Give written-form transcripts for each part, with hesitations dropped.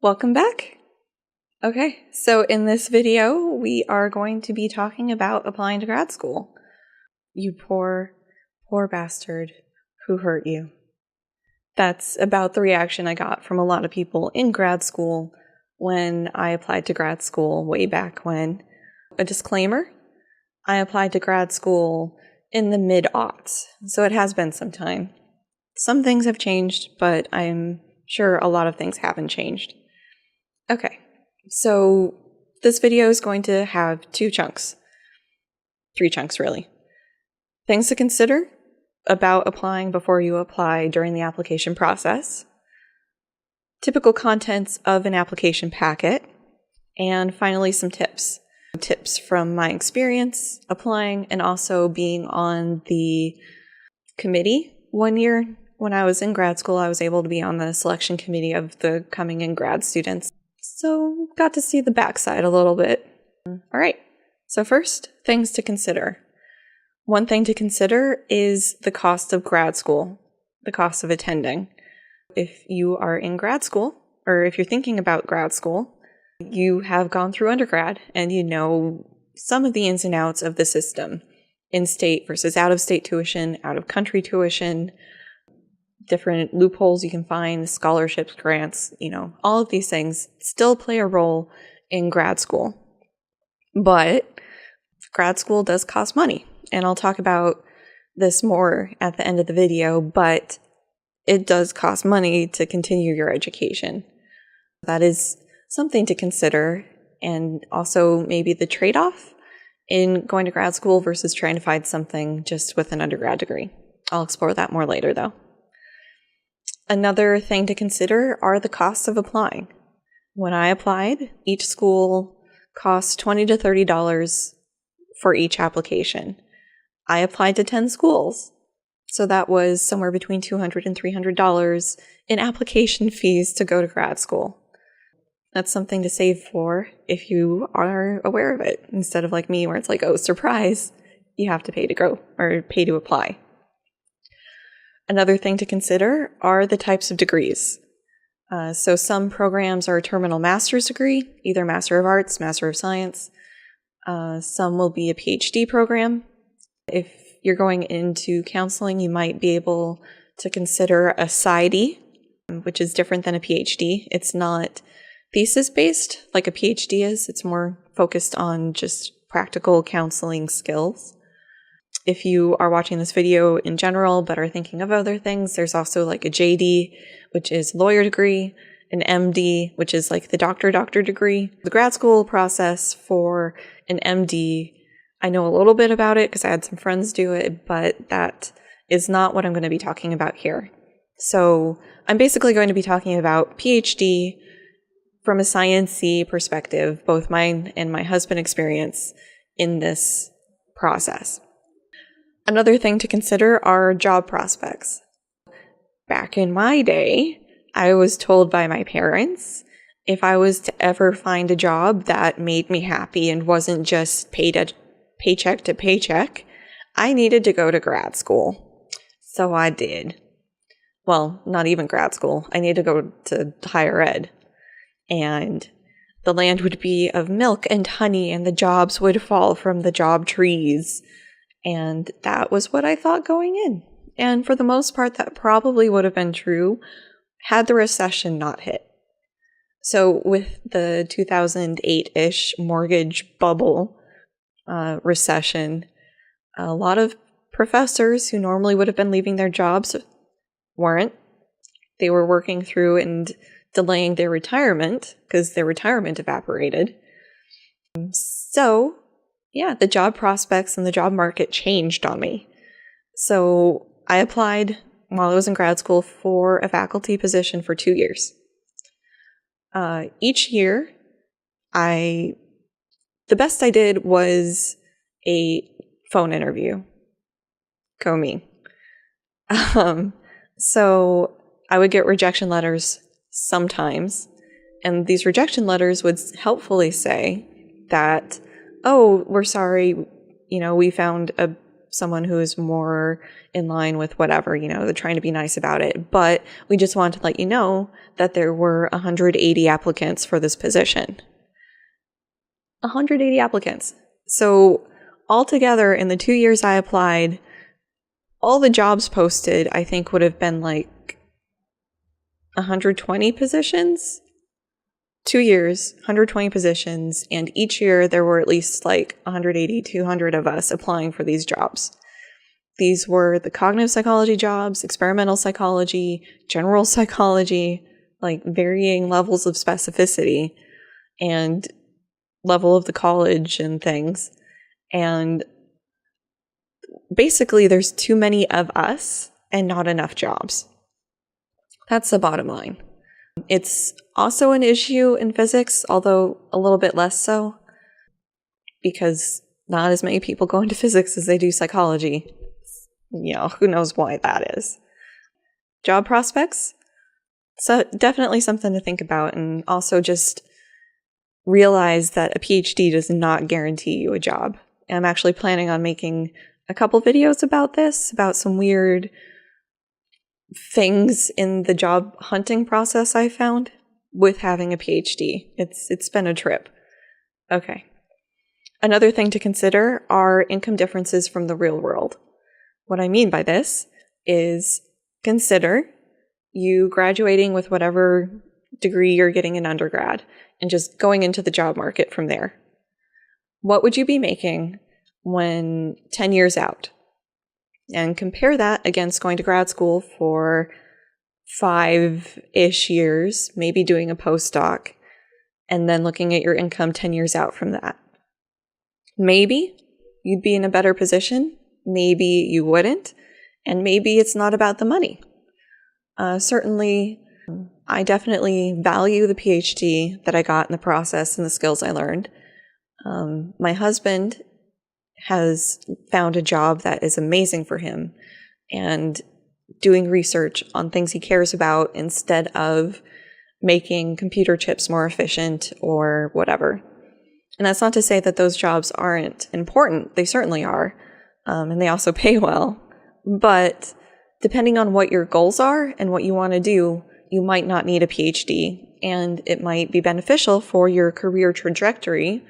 Welcome back. Okay, so in this video, we are going to be talking about applying to grad school. You poor bastard who hurt you. That's about the reaction I got from a lot of people in grad school when I applied to grad school way back when. A disclaimer, I applied to grad school in the mid-aughts, so it has been some time. Some things have changed, but I'm sure a lot of things haven't changed. Okay, so this video is going to have 3 chunks really. Things to consider about applying before you apply during the application process, typical contents of an application packet, and finally some tips. Tips from my experience applying and also being on the committee. One year when I was in grad school, I was able to be on the selection committee of the coming in grad students. So got to see the backside a little bit. All right, so first, things to consider. One thing to consider is the cost of grad school, the cost of attending. If you are in grad school, or if you're thinking about grad school, you have gone through undergrad and you know some of the ins and outs of the system. In-state versus out-of-state tuition, out-of-country tuition, different loopholes you can find, scholarships, grants, all of these things still play a role in grad school. But grad school does cost money, and I'll talk about this more at the end of the video, but it does cost money to continue your education. That is something to consider, and also maybe the trade-off in going to grad school versus trying to find something just with an undergrad degree. I'll explore that more later, though. Another thing to consider are the costs of applying. When I applied, each school cost $20 to $30 for each application. I applied to 10 schools, so that was somewhere between $200 and $300 in application fees to go to grad school. That's something to save for if you are aware of it, instead of like me where it's like, oh, surprise, you have to pay to go or pay to apply. Another thing to consider are the types of degrees. So some programs are a terminal master's degree, either Master of Arts, Master of Science. Some will be a PhD program. If you're going into counseling, you might be able to consider a PsyD, which is different than a PhD. It's not thesis-based like a PhD is. It's more focused on just practical counseling skills. If you are watching this video in general but are thinking of other things, there's also like a JD, which is lawyer degree, an MD, which is like the doctor degree. The grad school process for an MD, I know a little bit about it because I had some friends do it, but that is not what I'm going to be talking about here. So I'm basically going to be talking about PhD from a science-y perspective, both mine and my husband's experience in this process. Another thing to consider are job prospects. Back in my day, I was told by my parents if I was to ever find a job that made me happy and wasn't just paid a paycheck to paycheck, I needed to go to grad school. So I did. Well, not even grad school. I needed to go to higher ed. And the land would be of milk and honey, and the jobs would fall from the job trees. And that was what I thought going in. And for the most part, that probably would have been true had the recession not hit. So with the 2008-ish mortgage bubble recession, a lot of professors who normally would have been leaving their jobs weren't. They were working through and delaying their retirement because their retirement evaporated. So yeah, the job prospects and the job market changed on me. So I applied while I was in grad school for a faculty position for 2 years. Each year, the best I did was a phone interview. Go me. So I would get rejection letters sometimes, and these rejection letters would helpfully say that, oh, we're sorry, we found a someone who is more in line with whatever, they're trying to be nice about it. But we just wanted to let you know that there were 180 applicants for this position. 180 applicants. So altogether, in the 2 years I applied, all the jobs posted, I think, would have been like 120 positions. 2 years, 120 positions, and each year there were at least like 180, 200 of us applying for these jobs. These were the cognitive psychology jobs, experimental psychology, general psychology, like varying levels of specificity and level of the college and things. And basically there's too many of us and not enough jobs. That's the bottom line. It's also an issue in physics, although a little bit less so, because not as many people go into physics as they do psychology. Who knows why that is. Job prospects? So definitely something to think about, and also just realize that a PhD does not guarantee you a job. And I'm actually planning on making a couple videos about this, about some weird things in the job hunting process I found with having a PhD. It's been a trip. Okay. Another thing to consider are income differences from the real world. What I mean by this is consider you graduating with whatever degree you're getting in undergrad and just going into the job market from there. What would you be making when 10 years out? And compare that against going to grad school for 5-ish years, maybe doing a postdoc, and then looking at your income 10 years out from that. Maybe you'd be in a better position, maybe you wouldn't, and maybe it's not about the money. Certainly, I definitely value the PhD that I got in the process and the skills I learned. My husband has found a job that is amazing for him and doing research on things he cares about instead of making computer chips more efficient or whatever. And that's not to say that those jobs aren't important. They certainly are. And they also pay well. But depending on what your goals are and what you want to do, you might not need a PhD. And it might be beneficial for your career trajectory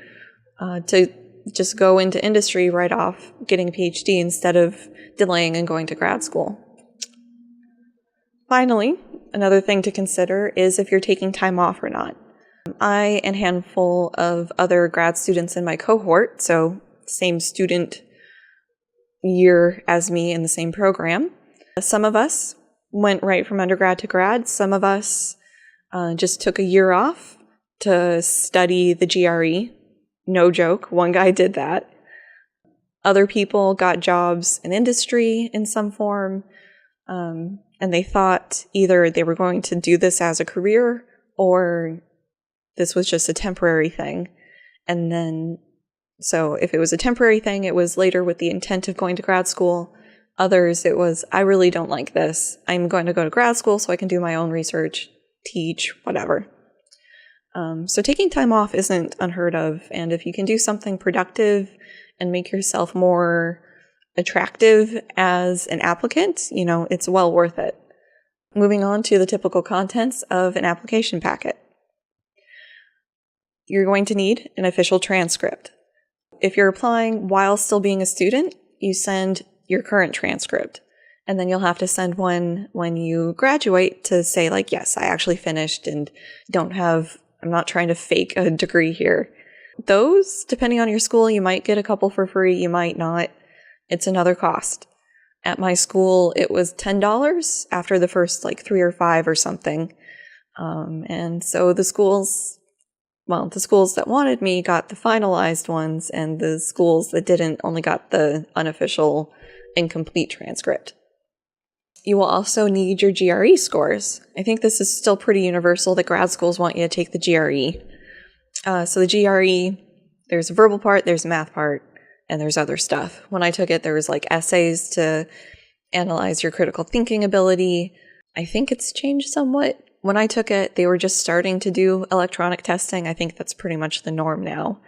to just go into industry right off getting a PhD instead of delaying and going to grad school. Finally, another thing to consider is if you're taking time off or not. I and a handful of other grad students in my cohort, so same student year as me in the same program, some of us went right from undergrad to grad. Some of us just took a year off to study the GRE. No joke, one guy did that. Other people got jobs in industry in some form, and they thought either they were going to do this as a career or this was just a temporary thing. And then, so if it was a temporary thing, it was later with the intent of going to grad school. Others, it was, I really don't like this. I'm going to go to grad school so I can do my own research, teach, whatever. So taking time off isn't unheard of, and if you can do something productive and make yourself more attractive as an applicant, it's well worth it. Moving on to the typical contents of an application packet. You're going to need an official transcript. If you're applying while still being a student, you send your current transcript, and then you'll have to send one when you graduate to say, like, yes, I actually finished and I'm not trying to fake a degree here. Those, depending on your school, you might get a couple for free, you might not. It's another cost. At my school, it was $10 after the first 3 or 5 or something. And so the schools that wanted me got the finalized ones, and the schools that didn't only got the unofficial, incomplete transcript. You will also need your GRE scores. I think this is still pretty universal that grad schools want you to take the GRE. So the GRE, there's a verbal part, there's a math part, and there's other stuff. When I took it, there was essays to analyze your critical thinking ability. I think it's changed somewhat. When I took it, they were just starting to do electronic testing. I think that's pretty much the norm now.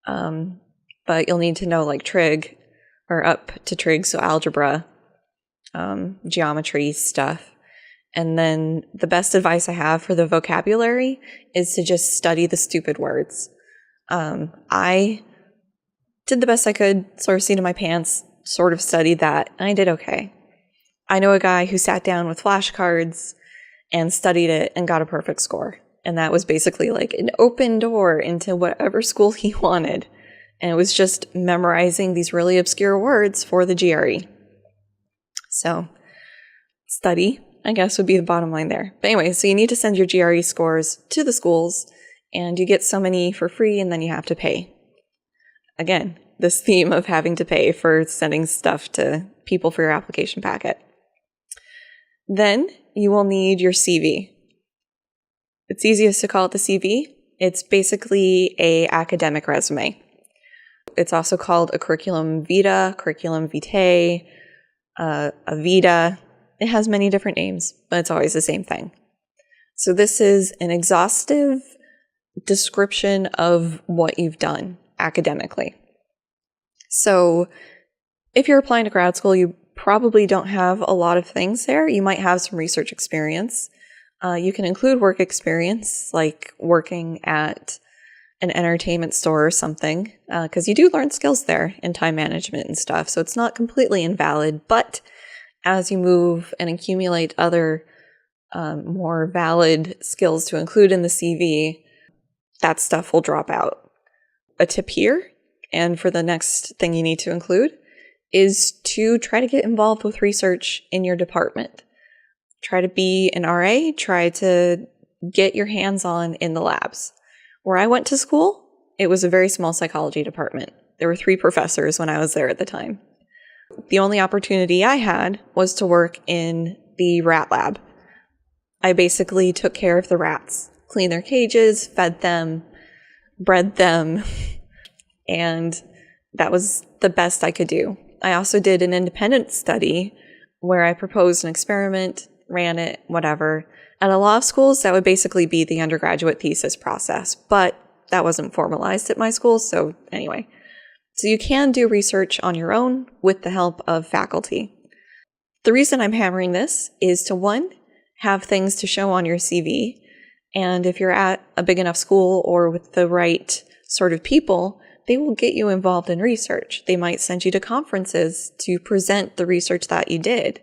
But you'll need to know trig, or up to trig, so algebra, geometry stuff. And then the best advice I have for the vocabulary is to just study the stupid words. I did the best I could, sort of seat in my pants, sort of studied that, and I did okay. I know a guy who sat down with flashcards and studied it and got a perfect score. And that was basically like an open door into whatever school he wanted. And it was just memorizing these really obscure words for the GRE. So, study, I guess, would be the bottom line there. But anyway, so you need to send your GRE scores to the schools, and you get so many for free, and then you have to pay. Again, this theme of having to pay for sending stuff to people for your application packet. Then you will need your CV. It's easiest to call it the CV. It's basically an academic resume. It's also called a curriculum vitae, curriculum vitae, a vita. It has many different names, but it's always the same thing. So this is an exhaustive description of what you've done academically. So if you're applying to grad school, you probably don't have a lot of things there. You might have some research experience. You can include work experience, like working at an entertainment store or something, because you do learn skills there in time management and stuff. So it's not completely invalid, but as you move and accumulate other more valid skills to include in the CV, that stuff will drop out. A tip here, and for the next thing you need to include, is to try to get involved with research in your department. Try to be an RA, try to get your hands on in the labs. Where I went to school, it was a very small psychology department. There were 3 professors when I was there at the time. The only opportunity I had was to work in the rat lab. I basically took care of the rats, cleaned their cages, fed them, bred them, and that was the best I could do. I also did an independent study where I proposed an experiment, ran it, whatever. At a lot of schools, that would basically be the undergraduate thesis process, but that wasn't formalized at my school, so anyway. So you can do research on your own with the help of faculty. The reason I'm hammering this is to, 1, have things to show on your CV, and if you're at a big enough school or with the right sort of people, they will get you involved in research. They might send you to conferences to present the research that you did.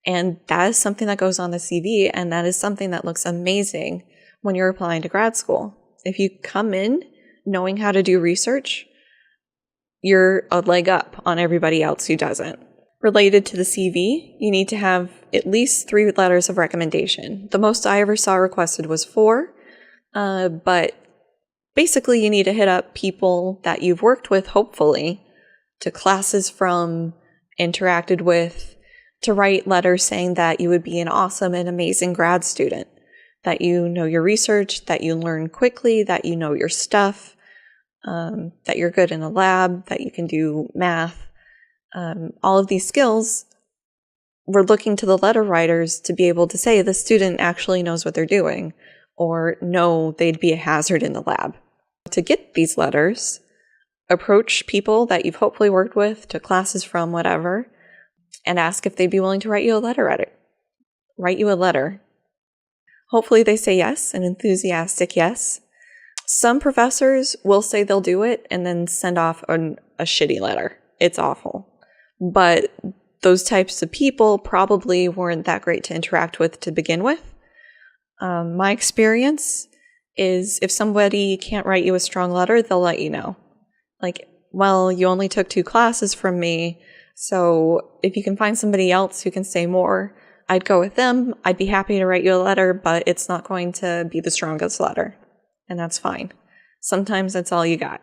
And that is something that goes on the CV, and that is something that looks amazing when you're applying to grad school. If you come in knowing how to do research, you're a leg up on everybody else who doesn't. Related to the CV, you need to have at least 3 letters of recommendation. The most I ever saw requested was 4, but basically you need to hit up people that you've worked with, hopefully, to classes from, interacted with, to write letters saying that you would be an awesome and amazing grad student, that you know your research, that you learn quickly, that you know your stuff, that you're good in a lab, that you can do math. All of these skills, we're looking to the letter writers to be able to say the student actually knows what they're doing, or no, they'd be a hazard in the lab. To get these letters, approach people that you've hopefully worked with, to classes from, whatever, and ask if they'd be willing to write you a letter. Hopefully they say yes, an enthusiastic yes. Some professors will say they'll do it and then send off a shitty letter. It's awful. But those types of people probably weren't that great to interact with to begin with. My experience is if somebody can't write you a strong letter, they'll let you know. Like, well, you only took 2 classes from me, so if you can find somebody else who can say more, I'd go with them. I'd be happy to write you a letter, but it's not going to be the strongest letter. And that's fine. Sometimes that's all you got.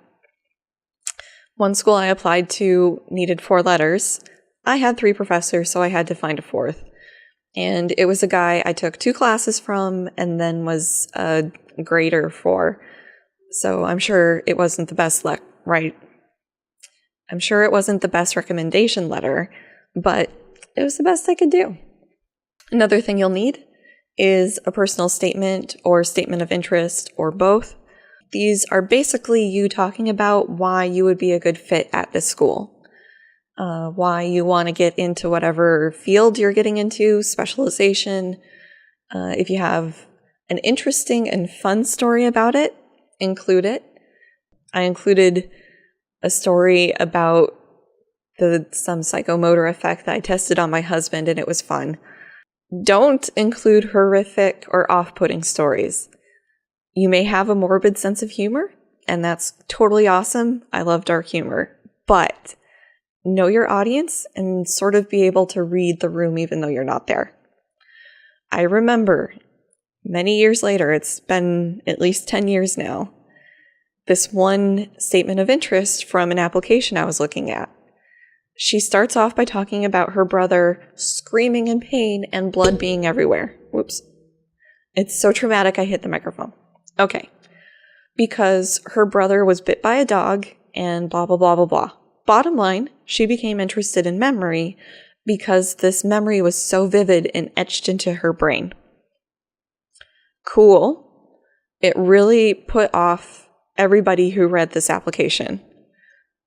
One school I applied to needed 4 letters. I had 3 professors, so I had to find a 4th. And it was a guy I took 2 classes from and then was a grader for. So I'm sure it wasn't the best I'm sure it wasn't the best recommendation letter, but it was the best I could do. Another thing you'll need is a personal statement or statement of interest or both. These are basically you talking about why you would be a good fit at this school. why you want to get into whatever field you're getting into, specialization. If you have an interesting and fun story about it, include it. I included a story about some psychomotor effect that I tested on my husband, and it was fun. Don't include horrific or off-putting stories. You may have a morbid sense of humor, and that's totally awesome. I love dark humor. But know your audience and sort of be able to read the room even though you're not there. I remember many years later, it's been at least 10 years now, this one statement of interest from an application I was looking at. She starts off by talking about her brother screaming in pain and blood being everywhere. Whoops. It's so traumatic I hit the microphone. Okay. Because her brother was bit by a dog and blah, blah, blah, blah, blah. Bottom line, she became interested in memory because this memory was so vivid and etched into her brain. Cool. It really put off everybody who read this application.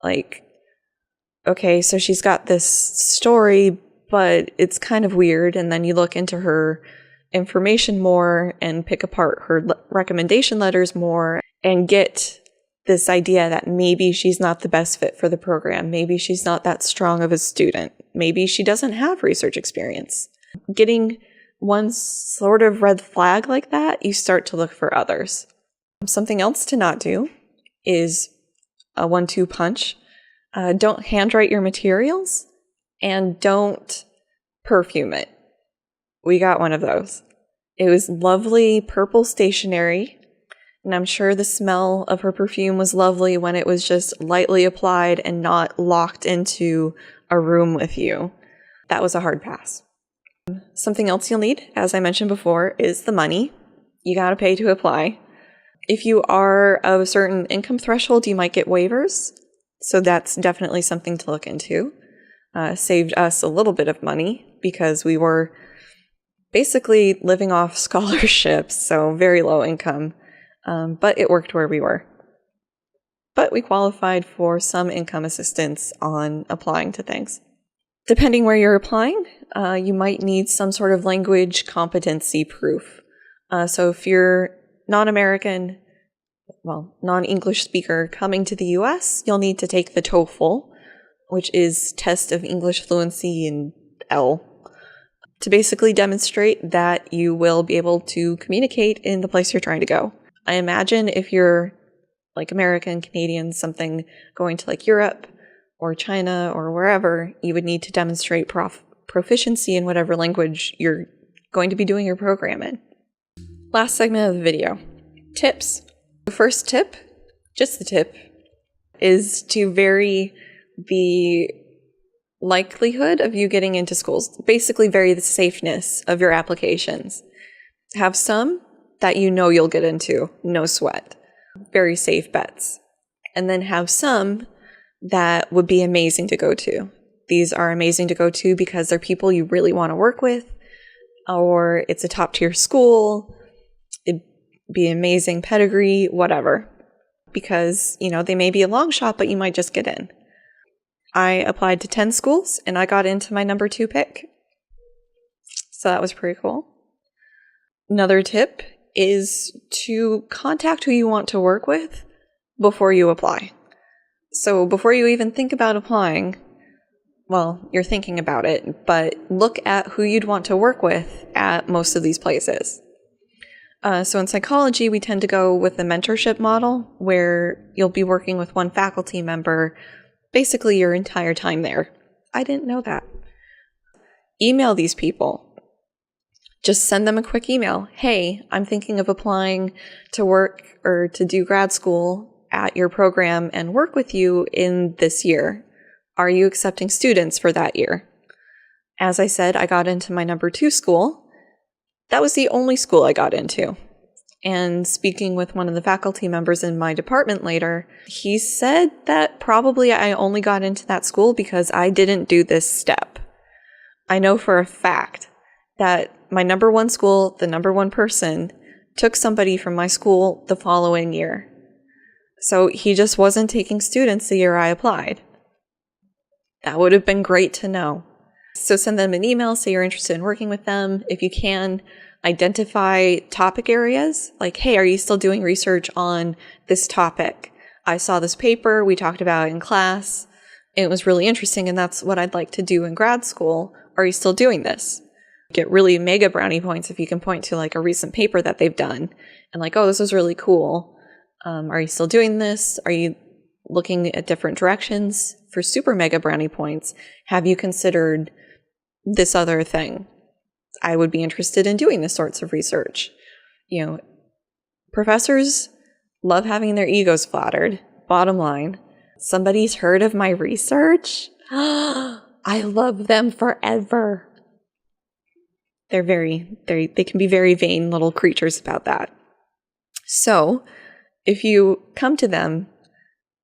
Like, okay, so she's got this story, but it's kind of weird. And then you look into her information more and pick apart her recommendation letters more and get this idea that maybe she's not the best fit for the program. Maybe she's not that strong of a student. Maybe she doesn't have research experience. Getting one sort of red flag like that, you start to look for others. Something else to not do is a 1-2 punch. Don't handwrite your materials and don't perfume it. We got one of those. It was lovely purple stationery, and I'm sure the smell of her perfume was lovely when it was just lightly applied and not locked into a room with you. That was a hard pass. Something else you'll need, as I mentioned before, is the money. You gotta pay to apply. If you are of a certain income threshold, you might get waivers. So that's definitely something to look into. Saved us a little bit of money because we were basically living off scholarships, so very low income. But it worked where we were. But we qualified for some income assistance on applying to things. Depending where you're applying, you might need some sort of language competency proof. So if you're non-American, non-English speaker coming to the US, you'll need to take the TOEFL, which is Test of English Fluency in L, to basically demonstrate that you will be able to communicate in the place you're trying to go. I imagine if you're like American, Canadian, something going to like Europe or China or wherever, you would need to demonstrate proficiency in whatever language you're going to be doing your program in. Last segment of the video. Tips. The first tip, just the tip, is to vary the likelihood of you getting into schools. Basically vary the safeness of your applications. Have some that you know you'll get into, no sweat. Very safe bets. And then have some that would be amazing to go to. These are amazing to go to because they're people you really want to work with, or it's a top tier school, it'd be amazing pedigree, whatever. Because, they may be a long shot, but you might just get in. I applied to 10 schools and I got into my number 2 pick. So that was pretty cool. Another tip is to contact who you want to work with before you apply. So before you even think about applying, you're thinking about it, but look at who you'd want to work with at most of these places. So in psychology, we tend to go with the mentorship model where you'll be working with one faculty member basically your entire time there. I didn't know that. Email these people. Just send them a quick email. Hey, I'm thinking of applying to work or to do grad school at your program and work with you in this year. Are you accepting students for that year? As I said, I got into my number 2 school. That was the only school I got into. And speaking with one of the faculty members in my department later, he said that probably I only got into that school because I didn't do this step. I know for a fact that my number 1 school, the number 1 person, took somebody from my school the following year. So he just wasn't taking students the year I applied. That would have been great to know. So send them an email, say you're interested in working with them. If you can, identify topic areas. Like, hey, are you still doing research on this topic? I saw this paper, we talked about it in class. It was really interesting, and that's what I'd like to do in grad school. Are you still doing this? Get really mega brownie points if you can point to like a recent paper that they've done and like, oh, this was really cool. Are you still doing this? Are you looking at different directions? For super mega brownie points, have you considered this other thing? I would be interested in doing this sorts of research. You know, professors love having their egos flattered. Bottom line, somebody's heard of my research. I love them forever. They can be very vain little creatures about that. So if you come to them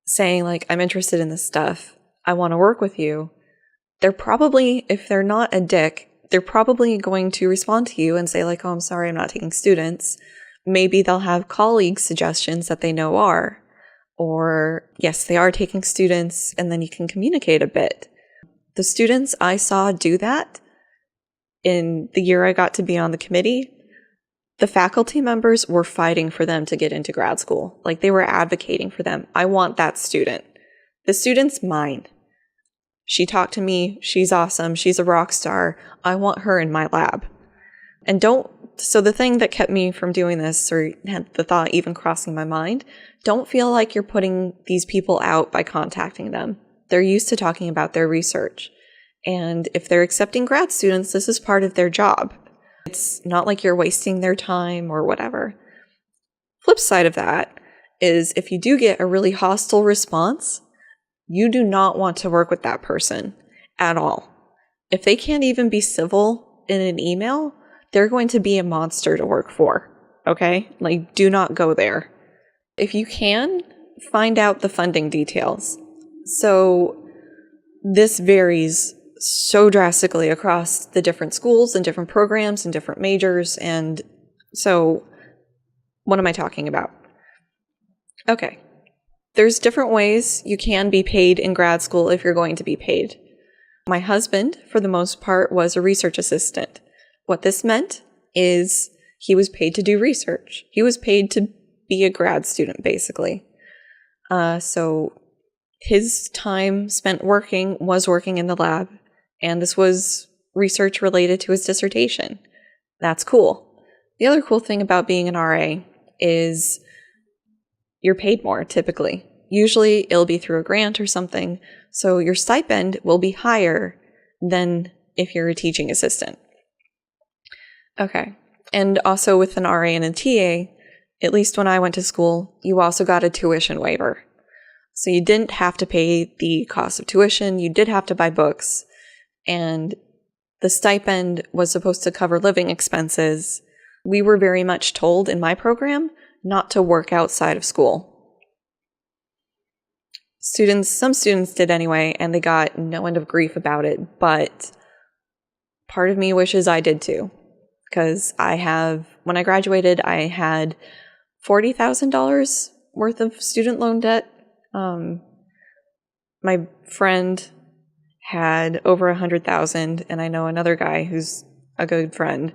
saying like, I'm interested in this stuff, I want to work with you, they're probably, if they're not a dick, they're probably going to respond to you and say like, oh, I'm sorry, I'm not taking students. Maybe they'll have colleague suggestions that they know are, or yes, they are taking students, and then you can communicate a bit. The students I saw do that in the year I got to be on the committee, the faculty members were fighting for them to get into grad school. Like they were advocating for them. I want that student. The student's mine. She talked to me. She's awesome. She's a rock star. I want her in my lab. And so the thing that kept me from doing this, or had the thought even crossing my mind, don't feel like you're putting these people out by contacting them. They're used to talking about their research. And if they're accepting grad students, this is part of their job. It's not like you're wasting their time or whatever. Flip side of that is if you do get a really hostile response, you do not want to work with that person at all. If they can't even be civil in an email, they're going to be a monster to work for, okay? Like, do not go there. If you can, find out the funding details. So this varies so drastically across the different schools and different programs and different majors. And so what am I talking about? Okay. There's different ways you can be paid in grad school if you're going to be paid. My husband, for the most part, was a research assistant. What this meant is he was paid to do research. He was paid to be a grad student, basically. So his time spent working was working in the lab, and this was research related to his dissertation. That's cool. The other cool thing about being an RA is you're paid more, typically. Usually it'll be through a grant or something, so your stipend will be higher than if you're a teaching assistant. Okay, and also with an RA and a TA, at least when I went to school, you also got a tuition waiver. So you didn't have to pay the cost of tuition, you did have to buy books, and the stipend was supposed to cover living expenses. We were very much told in my program not to work outside of school. Some students did anyway, and they got no end of grief about it, but part of me wishes I did too. Because when I graduated, I had $40,000 worth of student loan debt. My friend had over $100,000, and I know another guy who's a good friend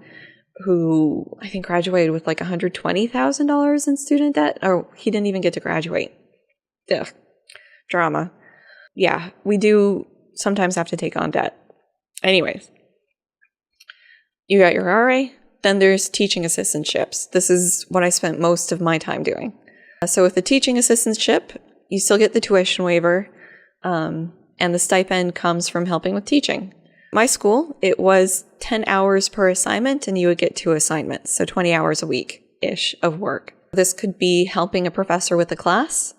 who I think graduated with like $120,000 in student debt. Oh, he didn't even get to graduate. Ugh. Drama. Yeah, we do sometimes have to take on debt. Anyways, you got your RA, then there's teaching assistantships. This is what I spent most of my time doing. So with the teaching assistantship, you still get the tuition waiver, and the stipend comes from helping with teaching. My school, it was 10 hours per assignment, and you would get 2 assignments, so 20 hours a week-ish of work. This could be helping a professor with a class.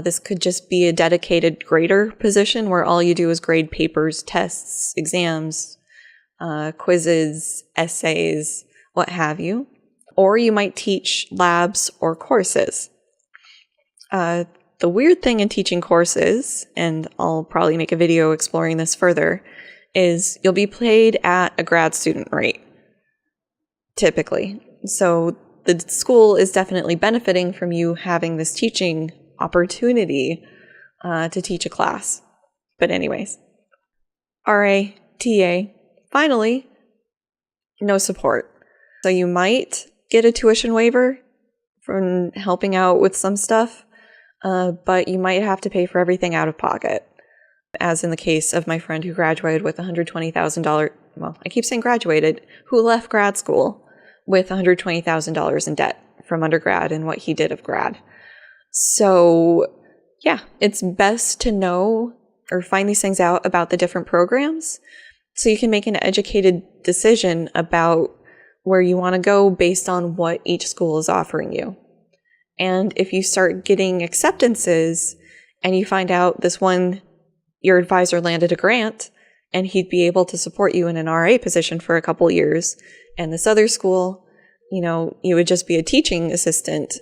This could just be a dedicated grader position where all you do is grade papers, tests, exams, quizzes, essays, what have you. Or you might teach labs or courses. The weird thing in teaching courses, and I'll probably make a video exploring this further, is you'll be paid at a grad student rate, typically. So the school is definitely benefiting from you having this teaching opportunity to teach a class. But anyways, RA, TA, finally, no support. So you might get a tuition waiver from helping out with some stuff, but you might have to pay for everything out of pocket. As in the case of my friend who graduated with $120,000, well, I keep saying graduated, who left grad school with $120,000 in debt from undergrad and what he did of grad. So yeah, it's best to know or find these things out about the different programs so you can make an educated decision about where you want to go based on what each school is offering you. And if you start getting acceptances and you find out this one, your advisor landed a grant and he'd be able to support you in an RA position for a couple years, and this other school, you would just be a teaching assistant,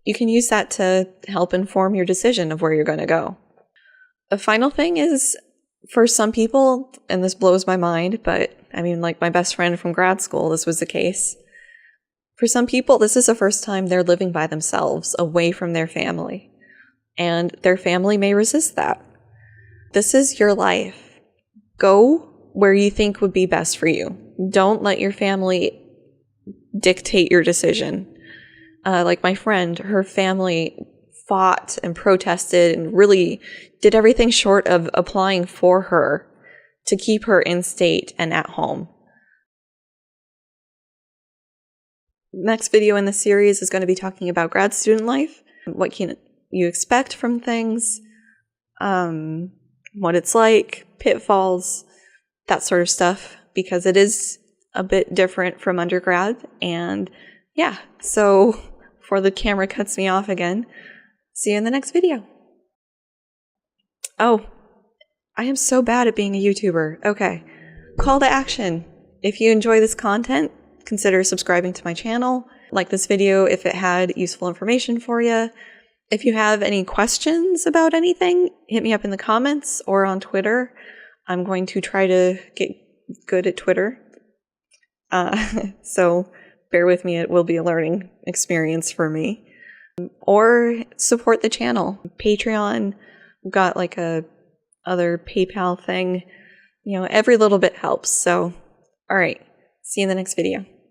you can use that to help inform your decision of where you're going to go. The final thing is, for some people, and this blows my mind, but I mean, like my best friend from grad school, this was the case. For some people, this is the first time they're living by themselves, away from their family. And their family may resist that. This is your life. Go where you think would be best for you. Don't let your family dictate your decision. Like my friend, her family fought and protested and really did everything short of applying for her to keep her in state and at home. Next video in the series is going to be talking about grad student life. What can you expect from things, what it's like, pitfalls, that sort of stuff, because it is a bit different from undergrad. And yeah, so before the camera cuts me off again, see you in the next video. Oh, I am so bad at being a YouTuber. Okay, call to action. If you enjoy this content, consider subscribing to my channel. Like this video if it had useful information for you. If you have any questions about anything, hit me up in the comments or on Twitter. I'm going to try to get good at Twitter. So bear with me, it will be a learning experience for me. Or support the channel. Patreon, we've got like a other PayPal thing. Every little bit helps. So, all right, see you in the next video.